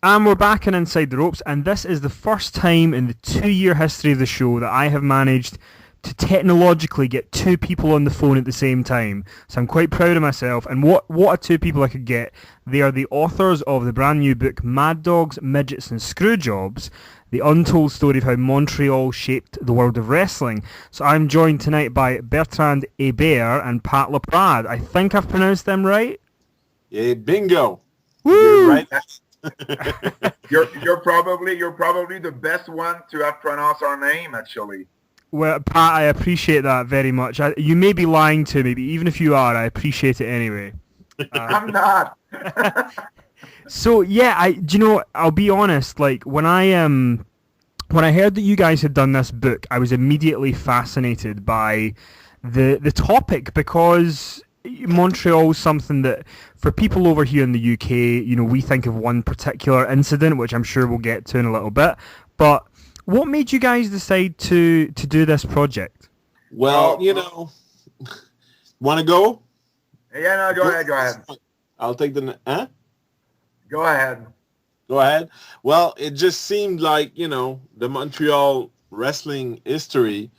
And we're back in Inside the Ropes, and this is the first time in the 2 year history of the show that I have managed to technologically get two people on the phone at the same time. So I'm quite proud of myself. And what are two people I could get? They are the authors of the brand new book Mad Dogs, Midgets and Screwjobs, the untold story of how Montreal shaped the world of wrestling. So I'm joined tonight by Bertrand Hébert and Pat Laprade. I think I've pronounced them right. Yeah, bingo. You're Woo! right. You're probably the best one to have pronounced our name, actually. Well, Pat, I appreciate that very much. You may be lying to me, but even if you are, I appreciate it anyway. I'm not. So yeah, I'll be honest. Like when I heard that you guys had done this book, I was immediately fascinated by the topic because Montreal is something that for people over here in the UK, we think of one particular incident, which I'm sure we'll get to in a little bit. But what made you guys decide to do this project? Well, want to go? Yeah, no, go ahead. I'll take the... Huh? Go ahead. Go ahead. Well, it just seemed like, the Montreal wrestling history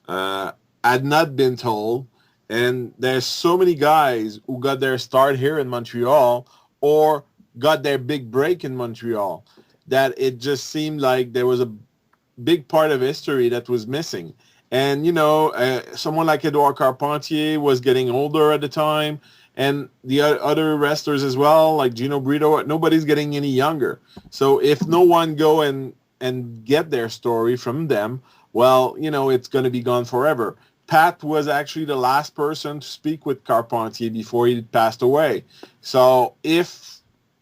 had not been told. And there's so many guys who got their start here in Montreal or got their big break in Montreal that it just seemed like there was a big part of history that was missing. And, someone like Edouard Carpentier was getting older at the time. And the other wrestlers as well, like Dino Bravo, nobody's getting any younger. So if no one go and get their story from them, well, it's going to be gone forever. Pat was actually the last person to speak with Carpentier before he passed away. So if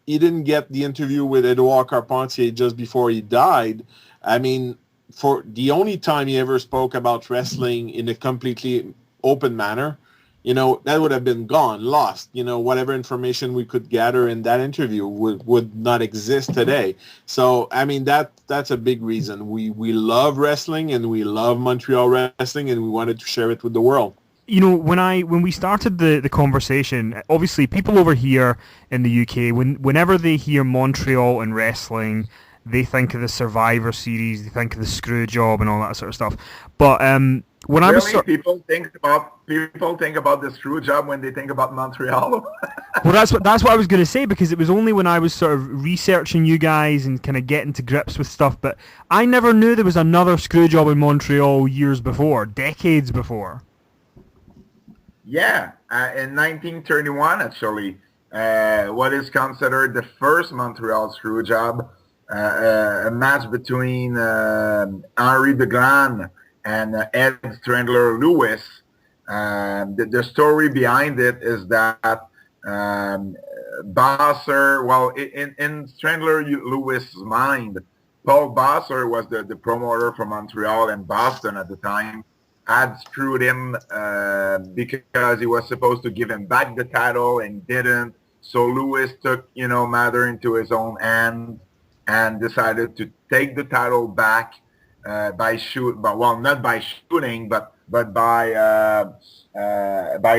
he didn't get the interview with Edouard Carpentier just before he died, I mean, for the only time he ever spoke about wrestling in a completely open manner, that would have been gone, lost. Whatever information we could gather in that interview would not exist today. So, I mean, that's a big reason. We love wrestling and we love Montreal wrestling and we wanted to share it with the world. When we started the conversation, obviously people over here in the UK, whenever they hear Montreal and wrestling, they think of the Survivor Series, they think of the Screwjob and all that sort of stuff. But when I was people think about the Screwjob when they think about Montreal. Well, that's what I was going to say, because it was only when I was sort of researching you guys and kind of getting to grips with stuff, but I never knew there was another Screwjob in Montreal years before, decades before. Yeah, in 1931, actually, what is considered the first Montreal Screwjob, a match between Henri Deglan and Ed Strandler Lewis. The story behind it is that Bosser, well, in Strandler Lewis's mind, Paul Bosser was the promoter from Montreal and Boston at the time, had screwed him because he was supposed to give him back the title and didn't. So Lewis took, matter into his own hands and decided to take the title back not by shooting, but by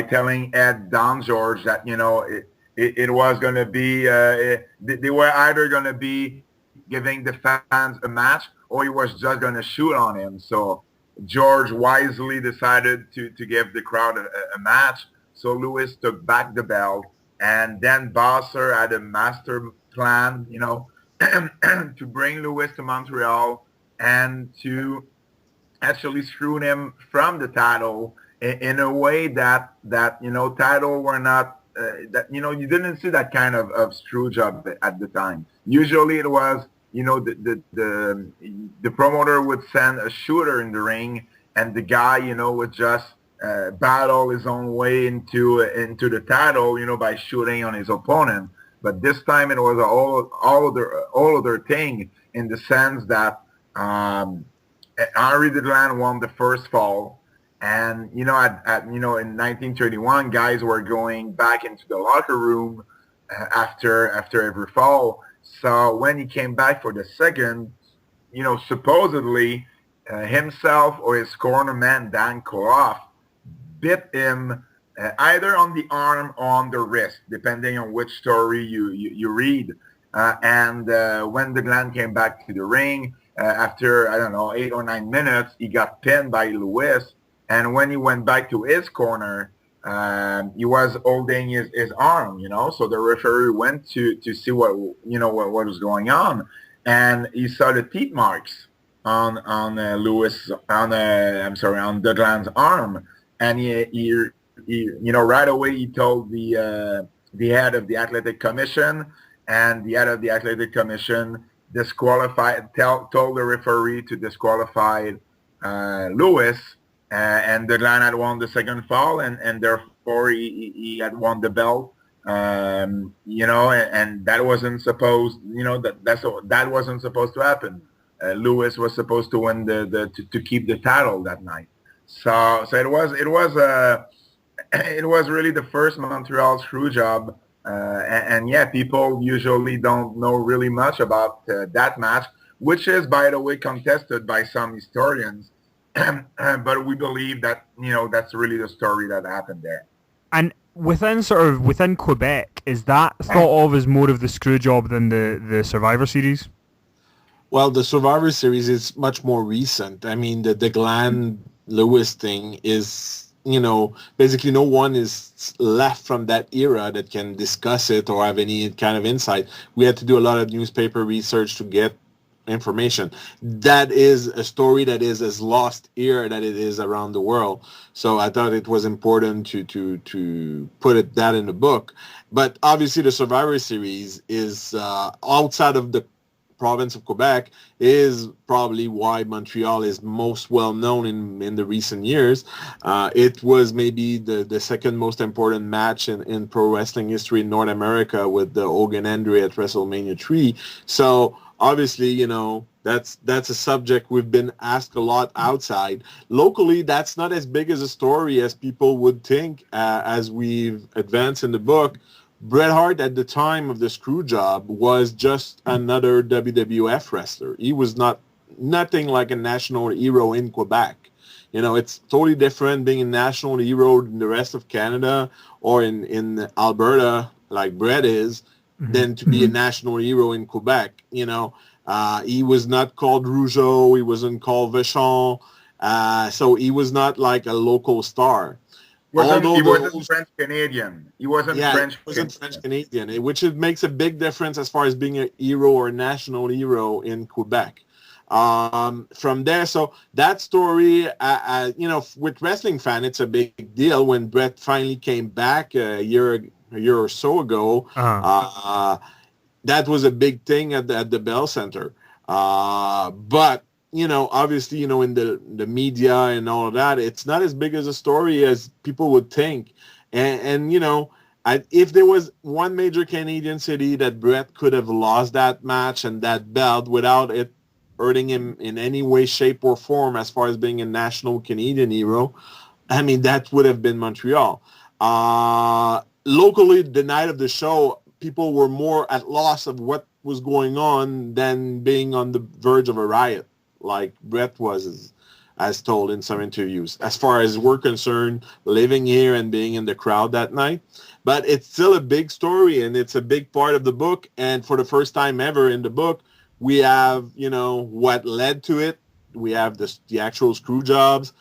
telling Ed Don George that it was going to be they were either going to be giving the fans a match or he was just going to shoot on him. So George wisely decided to give the crowd a match. So Lewis took back the belt, and then Bosser had a master plan, to bring Lewis to Montreal and to actually screw him from the title in a way that title were not you didn't see that kind of screw job at the time. Usually it was the promoter would send a shooter in the ring and the guy would just battle his own way into the title by shooting on his opponent. But this time it was all other thing, in the sense that Henri Deglan won the first fall, and in 1931, guys were going back into the locker room after every fall. So when he came back for the second, supposedly himself or his corner man Dan Koloff bit him either on the arm or on the wrist, depending on which story you read. And when Deglan came back to the ring, after, I don't know, 8 or 9 minutes, he got pinned by Lewis. And when he went back to his corner, he was holding his arm, So the referee went to see what was going on. And he saw the teeth marks on Deglan's arm. And he right away he told the head of the athletic commission, and the head of the athletic commission told the referee to disqualify Lewis, and Deglan had won the second fall, and therefore he had won the belt. And that wasn't supposed, that wasn't supposed to happen. Lewis was supposed to win to keep the title that night. So it was really the first Montreal Screwjob. And yeah, people usually don't know really much about that match, which is, by the way, contested by some historians. But we believe that, that's really the story that happened there. And within Quebec, is that thought of as more of the Screwjob than the Survivor Series? Well, the Survivor Series is much more recent. I mean, the Deglan Lewis thing is, basically no one is left from that era that can discuss it or have any kind of insight. We had to do a lot of newspaper research to get information. That is a story that is as lost here that it is around the world. So I thought it was important to put that in the book. But obviously the Survivor Series is outside of the province of Quebec, is probably why Montreal is most well known in the recent years. It was maybe the second most important match in pro wrestling history in North America, with the Hogan Andre at WrestleMania 3. So obviously, that's a subject we've been asked a lot outside. Locally, that's not as big as a story as people would think as we've advanced in the book. Bret Hart at the time of the Screwjob was just another WWF wrestler. He was nothing like a national hero in Quebec. It's totally different being a national hero in the rest of Canada or in Alberta, like Bret is, than to be a national hero in Quebec. He was not called Rougeau. He wasn't called Vachon. So he was not like a local star. He wasn't French Canadian. He wasn't French Canadian, which makes a big difference as far as being a hero or a national hero in Quebec. From there, so that story, with wrestling fan, it's a big deal. When Bret finally came back a year or so ago, that was a big thing at the Bell Center. But obviously, in the media and all of that, it's not as big as a story as people would think. And if there was one major Canadian city that Bret could have lost that match and that belt without it hurting him in any way, shape, or form as far as being a national Canadian hero, I mean, that would have been Montreal. Locally, the night of the show, people were more at loss of what was going on than being on the verge of a riot, like Bret was, as told in some interviews, as far as we're concerned, living here and being in the crowd that night. But it's still a big story, and it's a big part of the book. And for the first time ever in the book, we have, what led to it. We have the actual screw jobs,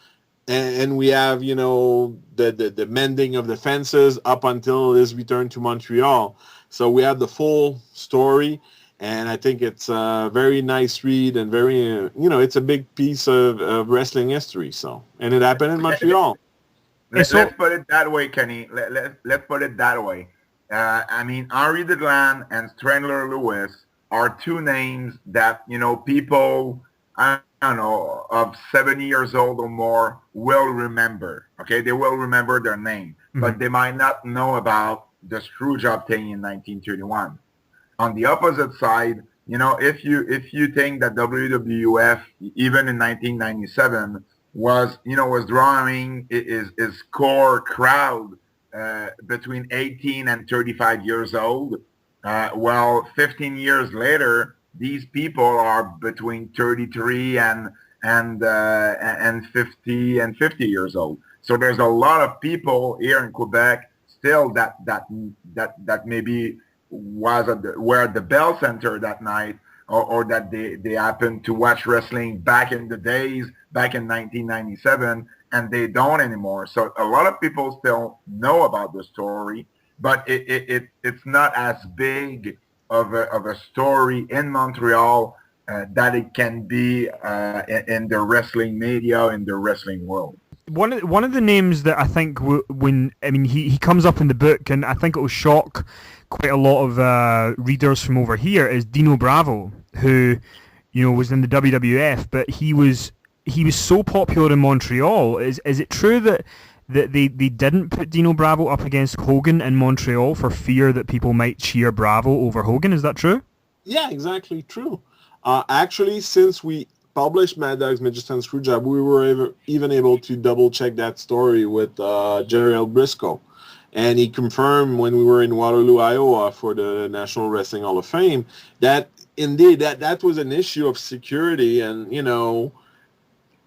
and we have, the mending of the fences up until his return to Montreal. So we have the full story. And I think it's a very nice read and very, it's a big piece of wrestling history. So, and it happened in Montreal. Let's put it that way, Kenny. Let's put it that way. Henri Deglan and Strangler Lewis are two names that, people, I don't know, of 70 years old or more will remember. Okay, they will remember their name, but they might not know about the Screwjob thing in 1931. On the opposite side, if you think that WWF, even in 1997, was drawing his core crowd between 18 and 35 years old, 15 years later, these people are between 33 and 50 years old. So there's a lot of people here in Quebec still that maybe were at the Bell Center that night, or that they happened to watch wrestling back in the days, back in 1997, and they don't anymore. So a lot of people still know about the story, but it's not as big of a story in Montreal that it can be in the wrestling media, in the wrestling world. One of the names that I think he comes up in the book, and I think it will shock quite a lot of readers from over here, is Dino Bravo, who was in the WWF, but he was so popular in Montreal. Is it true that they didn't put Dino Bravo up against Hogan in Montreal for fear that people might cheer Bravo over Hogan? Is that true? Yeah, exactly true. Actually, since we published Mad Dogs, Midgets, and Screwjob, we were even able to double check that story with Jerry L. Briscoe. And he confirmed when we were in Waterloo, Iowa for the National Wrestling Hall of Fame that indeed that was an issue of security, and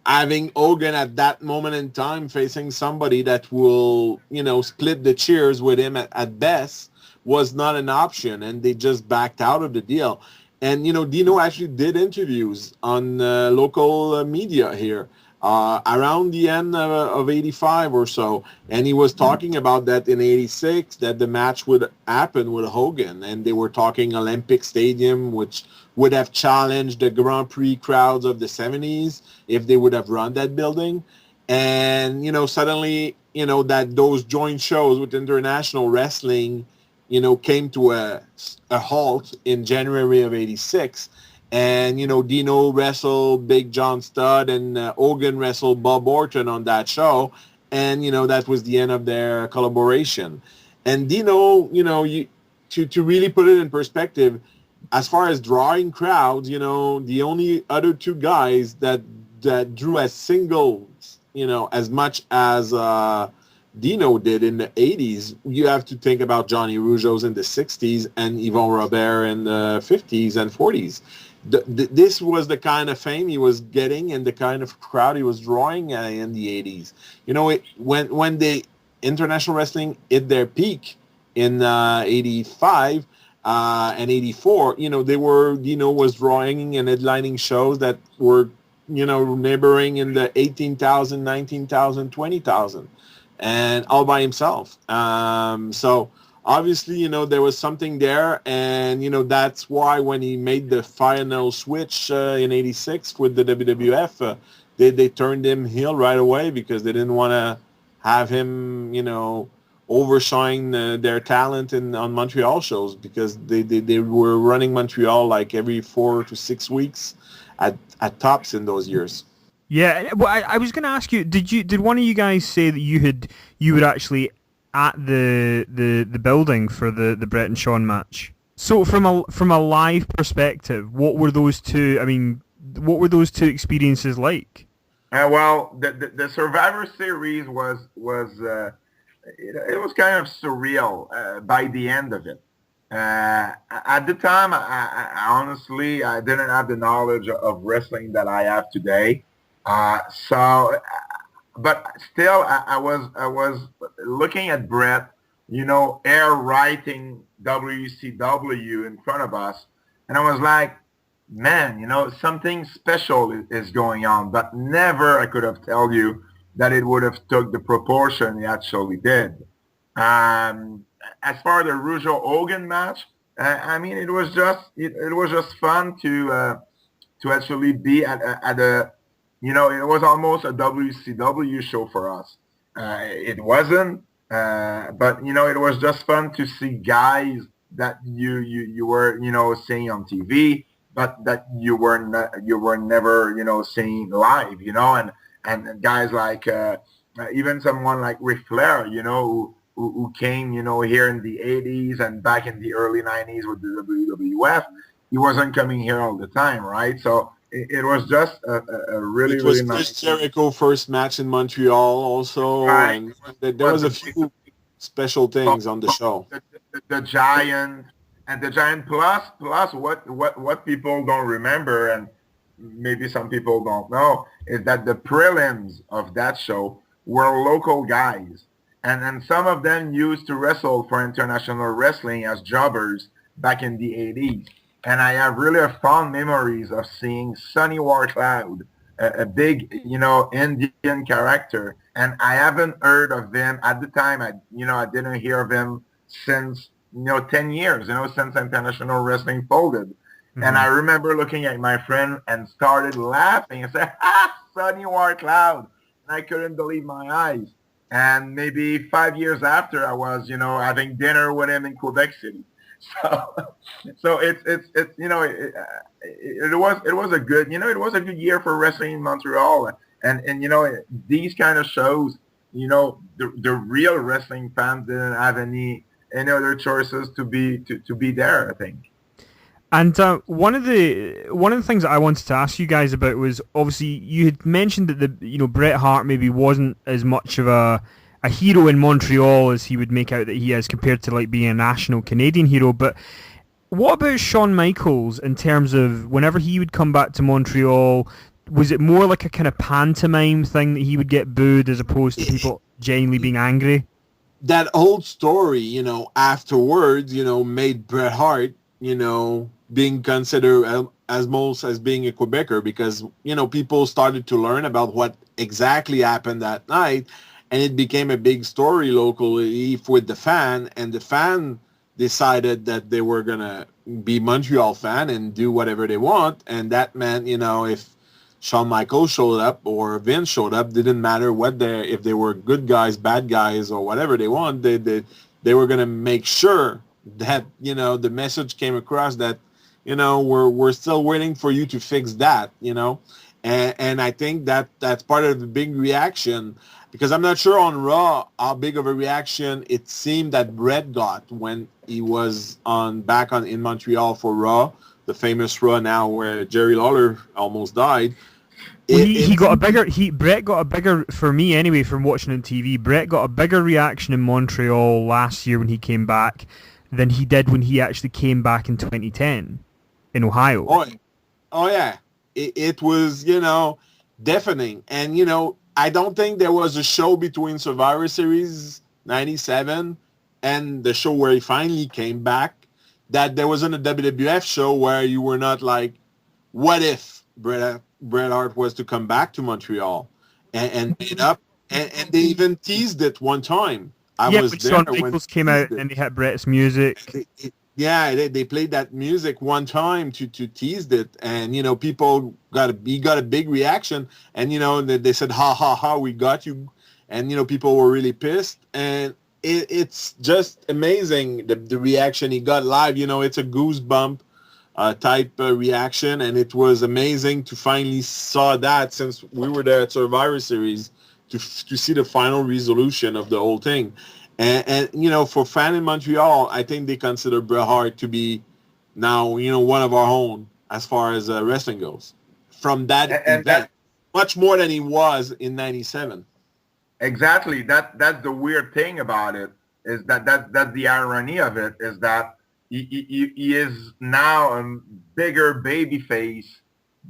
having Hogan at that moment in time facing somebody that will split the cheers with him at best was not an option, and they just backed out of the deal. And Dino actually did interviews on local media here around the end of 85 or so, and he was talking about that in 86, that the match would happen with Hogan, and they were talking Olympic Stadium, which would have challenged the Grand Prix crowds of the 70s if they would have run that building. And suddenly that those joint shows with International Wrestling came to a halt in January of 86. And, Dino wrestled Big John Studd, and Hogan wrestled Bob Orton on that show. And, that was the end of their collaboration. And Dino, to really put it in perspective, as far as drawing crowds, the only other two guys that drew as singles, as much as Dino did in the 80s, you have to think about Johnny Rougeau's in the 60s and Yvon Robert in the 50s and 40s. This was the kind of fame he was getting and the kind of crowd he was drawing in the 80s. When the International Wrestling hit their peak in 85 and 84, Dino was drawing and headlining shows that were, neighboring in the 18,000, 19,000, 20,000, and all by himself. So obviously, there was something there, and, that's why when he made the final switch in 86 with the WWF, they turned him heel right away because they didn't want to have him, overshine their talent on Montreal shows, because they were running Montreal like every 4 to 6 weeks at tops in those years. Yeah, well, I was going to ask you, did one of you guys say that you were actually at the building for the Bret and Shawn match? So from a live perspective, what were those two experiences like? Well, the Survivor Series was it was kind of surreal by the end of it. At the time, I honestly I didn't have the knowledge of wrestling that I have today. But still, I was looking at Bret, air writing WCW in front of us, and I was like, man, something special is going on. But never I could have told you that it would have took the proportion it actually did. As far as the Rougeau Hogan match, it was just fun to actually be at a it was almost a WCW show for us. It wasn't, but it was just fun to see guys that you were seeing on TV, but that you were never seeing live, and guys like even someone like Ric Flair, who came here in the 80s and back in the early 90s with the WWF. He wasn't coming here all the time, right? So it was just a really, really nice. It was Chris Jericho first match in Montreal also, right. And there was a few special things on the show. The Giant and the Giant plus what people don't remember, and maybe some people don't know, is that the prelims of that show were local guys, and some of them used to wrestle for International Wrestling as jobbers back in the 80s. And I have really fond memories of seeing Sonny Warcloud, a big, Indian character. And I haven't heard of him at the time. I didn't hear of him since, 10 years, since International Wrestling folded. Mm-hmm. And I remember looking at my friend and started laughing and said, Sonny Warcloud. And I couldn't believe my eyes. And maybe 5 years after, I was, having dinner with him in Quebec City. So it was a good, year for wrestling in Montreal. And these kind of shows, the real wrestling fans didn't have any other choices to be there, I think. And one of the things that I wanted to ask you guys about was, obviously you had mentioned that Bret Hart maybe wasn't as much of a hero in Montreal as he would make out that he is, compared to like being a national Canadian hero. But what about Shawn Michaels in terms of whenever he would come back to Montreal? Was it more like a kind of pantomime thing that he would get booed as opposed to people genuinely being angry? That old story, afterwards, made Bret Hart, being considered as being a Quebecer, because, people started to learn about what exactly happened that night, and it became a big story locally with the fan, and the fan decided that they were going to be Montreal fan and do whatever they want, and that meant, if Shawn Michaels showed up or Vince showed up, didn't matter if they were good guys, bad guys, or whatever they want, they were going to make sure that, the message came across that, we're still waiting for you to fix that, and I think that's part of the big reaction, because I'm not sure on Raw how big of a reaction it seemed that Bret got when he was in Montreal for Raw, the famous Raw now where Jerry Lawler almost died. Bret got a bigger, for me anyway, from watching on TV, Bret got a bigger reaction in Montreal last year when he came back than he did when he actually came back in 2010 in Ohio. Oh yeah. It was, deafening. And, I don't think there was a show between Survivor Series 97 and the show where he finally came back that there wasn't a WWF show where you were not like, what if Bret Hart was to come back to Montreal and made up, and they even teased it one time. I was there when Shawn Michaels came out and they had Bret's music. They played that music one time to tease it, and people got a big reaction, and they said ha ha ha, we got you, and people were really pissed, and it's just amazing the reaction he got live. It's a goosebump type reaction, and it was amazing to finally saw that, since we were there at Survivor Series to see the final resolution of the whole thing. And for fan in Montreal, I think they consider Bret Hart to be now, one of our own as far as wrestling goes. From that event, much more than he was in '97. Exactly. That's the weird thing about it, is that's the irony of it, is that he is now a bigger babyface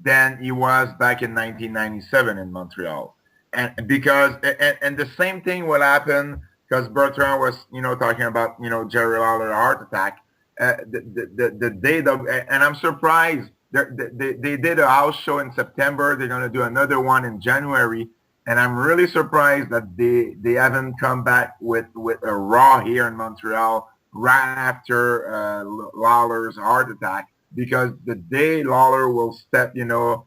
than he was back in 1997 in Montreal, and because the same thing will happen. Because Bertrand was, talking about, Jerry Lawler heart attack. The day and I'm surprised they did a house show in September. They're going to do another one in January, and I'm really surprised that they haven't come back with a Raw here in Montreal right after Lawler's heart attack. Because the day Lawler will step, not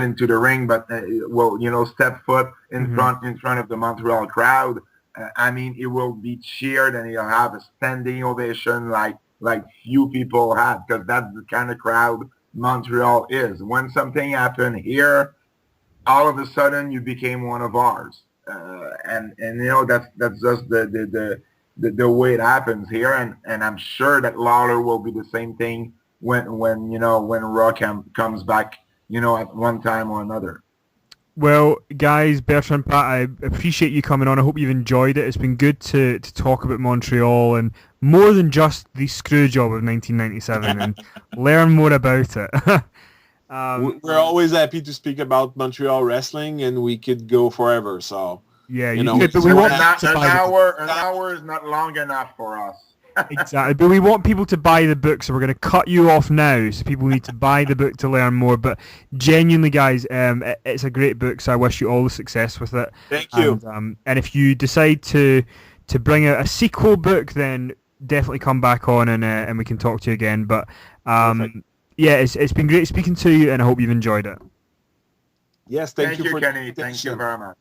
into the ring, but will, step foot in front of the Montreal crowd. It will be cheered, and he'll have a standing ovation like few people had, because that's the kind of crowd Montreal is. When something happened here, all of a sudden you became one of ours, and that's just the way it happens here, and I'm sure that Lawler will be the same thing when Raw comes back, at one time or another. Well, guys, Bertrand, Pat, I appreciate you coming on. I hope you've enjoyed it. It's been good to talk about Montreal and more than just the Screwjob of 1997 and learn more about it. We're always happy to speak about Montreal wrestling, and we could go forever. So yeah, an hour is not long enough for us. Exactly, but we want people to buy the book, so we're going to cut you off now, so people need to buy the book to learn more. But genuinely, guys, it's a great book, so I wish you all the success with it. Thank you. And if you decide to bring out a sequel book, then definitely come back on and we can talk to you again. But yeah, it's been great speaking to you, and I hope you've enjoyed it. Yes, thank you for Kenny. the Thank you invitation. very much.